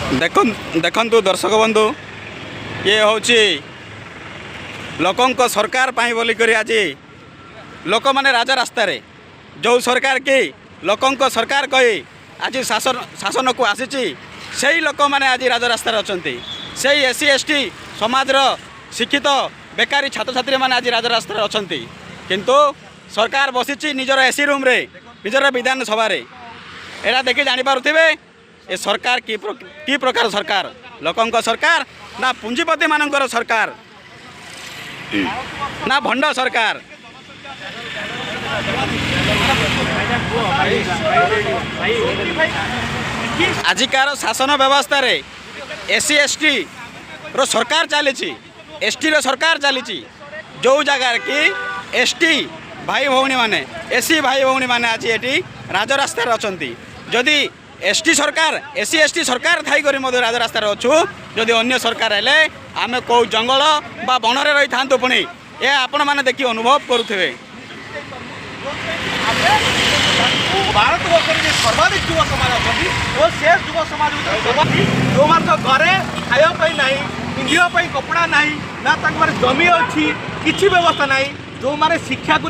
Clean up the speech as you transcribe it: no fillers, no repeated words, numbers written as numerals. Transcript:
देखु दर्शक बंधु ये हूँ लोकंक सरकार बोलिक आज लोक मैंने राजा रास्त जो सरकार की लोकंक सरकार कही आज शासन को आसी से लोक मैंने आज राजा रास्त अच्छा से एससी एसटी समाज शिक्षित बेकारी छात्र छात्री मैंने आज राजा रास्त अच्छा किंतु सरकार बसी निजर एसी रूम रे निजर विधानसभा एटा देखी जानीपे ए सरकार की प्रकार सरकार लोकंक सरकार ना पुंजीपति मानकर सरकार ना भंड सरकार। आजिकार शासन व्यवस्था रे एससी एसटी रो सरकार चली एसटी रो सरकार चली जो जगार कि एसटी भाई भौणी माने एससी भाई भौणी माने आज ये राजरास्त अच्छा जदि एसटी सरकार एससी एसटी सरकार थाई करी मध्य राजरास्त अच्छु जदि अन्य सरकार हेले आमे को जंगल बा बनरे रही था पुणी ये आपण मैंने देखिए अनुभव करुवे। भारतवर्ष में सर्वाधिक युवा समाज अच्छा से युवा समाज जो मान घरे खावाई ना पिंधापी कपड़ा ना ना जमी अच्छी किसी व्यवस्था ना जो मैंने शिक्षा को